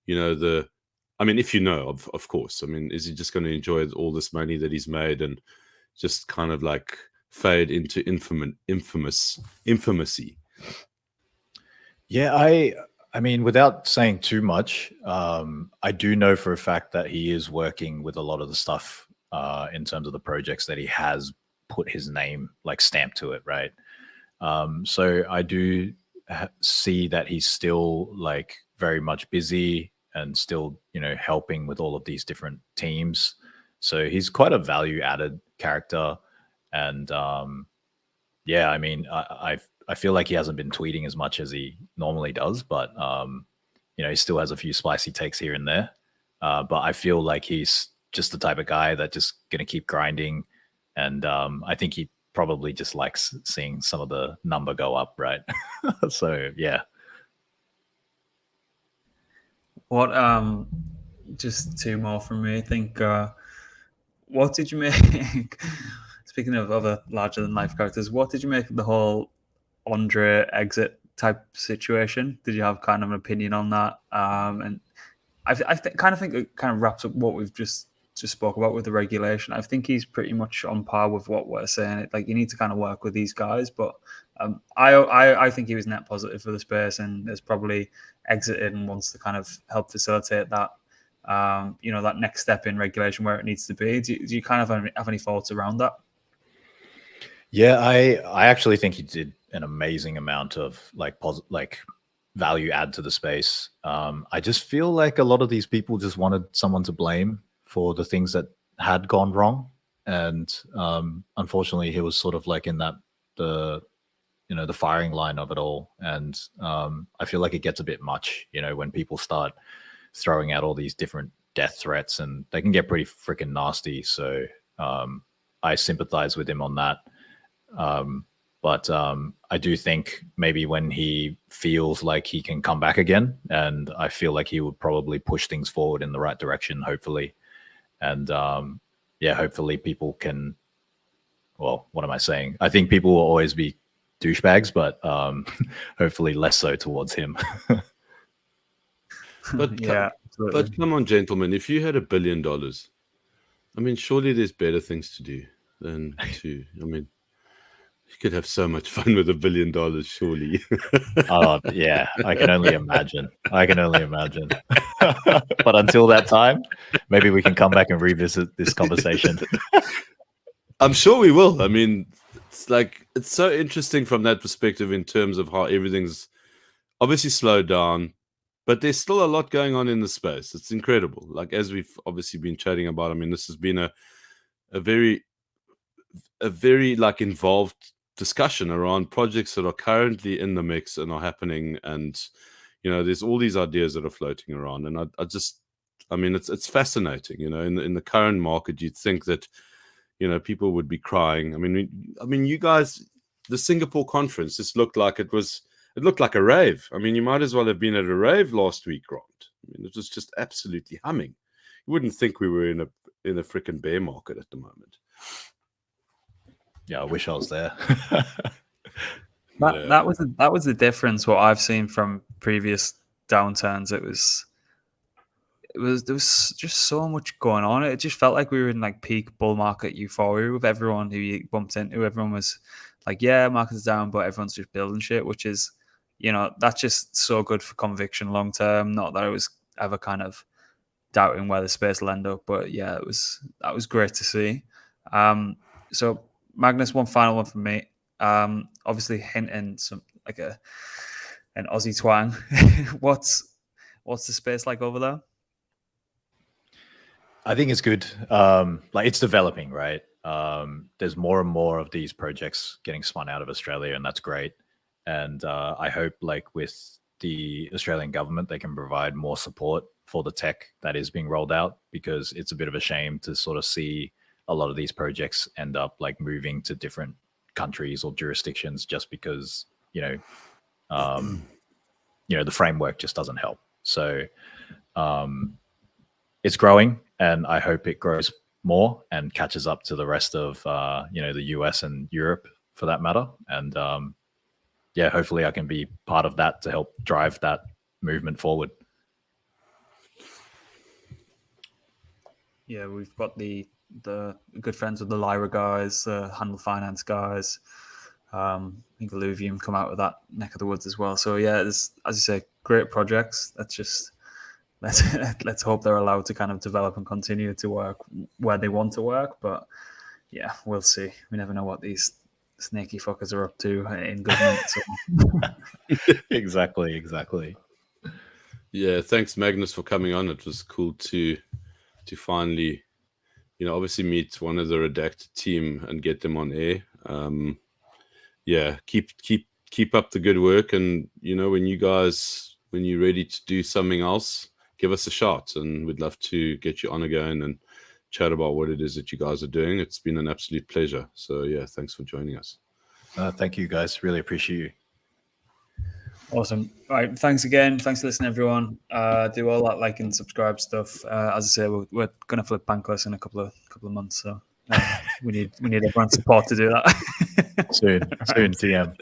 you know, I mean, if you know, of course, I mean, is he just going to enjoy all this money that he's made and just kind of like fade into infamousy? Yeah, I mean, without saying too much, I do know for a fact that he is working with a lot of the stuff in terms of the projects that he has put his name like stamped to it, right? So I do see that he's still like very much busy and still, you know, helping with all of these different teams. So he's quite a value added character. And yeah, I mean, I feel like he hasn't been tweeting as much as he normally does, but you know, he still has a few spicy takes here and there. But I feel like he's just the type of guy that just going to keep grinding. And I think he probably just likes seeing some of the number go up, right? So, yeah. What, just two more from me. I think, what did you make, speaking of other larger than life characters, what did you make of the whole Andre exit type situation? Did you have kind of an opinion on that? And I kind of think it kind of wraps up what we've just spoke about with the regulation. I think he's pretty much on par with what we're saying. Like, you need to kind of work with these guys, but I think he was net positive for the space and has probably exited and wants to kind of help facilitate that, you know, that next step in regulation where it needs to be. Do you kind of have any thoughts around that? Yeah, I actually think he did an amazing amount of like value add to the space. I just feel like a lot of these people just wanted someone to blame for the things that had gone wrong, and unfortunately, he was sort of like in the firing line of it all. And I feel like it gets a bit much, you know, when people start throwing out all these different death threats, and they can get pretty freaking nasty. So I sympathize with him on that. But I do think maybe when he feels like he can come back again, and I feel like he would probably push things forward in the right direction, hopefully. And yeah, hopefully people can, well, what am I saying? I think people will always be douchebags, but hopefully less so towards him. But Yeah, but come on, gentlemen, if you had $1 billion, I mean, surely there's better things to do than to, I mean, you could have so much fun with $1 billion, surely. Oh, yeah, I can only imagine. But until that time, maybe we can come back and revisit this conversation. I'm sure we will. I mean, it's so interesting from that perspective in terms of how everything's obviously slowed down, but there's still a lot going on in the space. It's incredible. Like, as we've obviously been chatting about, I mean, this has been a very like involved discussion around projects that are currently in the mix and are happening. And, you know, there's all these ideas that are floating around. And I mean, it's fascinating, you know, in the current market, you'd think that, people would be crying. I mean, you guys, the Singapore conference, this looked like it looked like a rave. I mean, you might as well have been at a rave last week, Grant. I mean, it was just absolutely humming. You wouldn't think we were in a freaking bear market at the moment. Yeah, I wish I was there. That was the difference. What I've seen from previous downturns, there was just so much going on. It just felt like we were in like peak bull market euphoria with everyone who you bumped into. Everyone was like, yeah, market's down, but everyone's just building shit, which is, that's just so good for conviction long term. Not that I was ever kind of doubting where the space will end up, but yeah, that was great to see. So Magnus, one final one from me. Obviously hinting some like an Aussie twang. What's the space like over there? I think it's good. Like it's developing, right? There's more and more of these projects getting spun out of Australia, and that's great. And I hope, like with the Australian government, they can provide more support for the tech that is being rolled out, because it's a bit of a shame to sort of see a lot of these projects end up like moving to different countries or jurisdictions just because the framework just doesn't help. So it's growing, and I hope it grows more and catches up to the rest of the US and Europe for that matter. And hopefully I can be part of that to help drive that movement forward. Yeah, we've got the good friends with the Lyra guys, Handle Finance guys. I think Illuvium come out of that neck of the woods as well. So yeah, there's, as you say, great projects. Let's hope they're allowed to kind of develop and continue to work where they want to work. But yeah, we'll see. We never know what these snaky fuckers are up to in government. So. Exactly. Yeah, thanks Magnus for coming on. It was cool to finally, obviously meet one of the Redacted team and get them on air. Keep up the good work, and when you're ready to do something else, give us a shot, and we'd love to get you on again and chat about what it is that you guys are doing. It's been an absolute pleasure. So yeah, thanks for joining us. Thank you guys, really appreciate you. Awesome. All right, thanks again. Thanks for listening, everyone. Do all that like and subscribe stuff. As I say, we're gonna flip bankless in a couple of months, so we need everyone's support to do that. Soon, TM.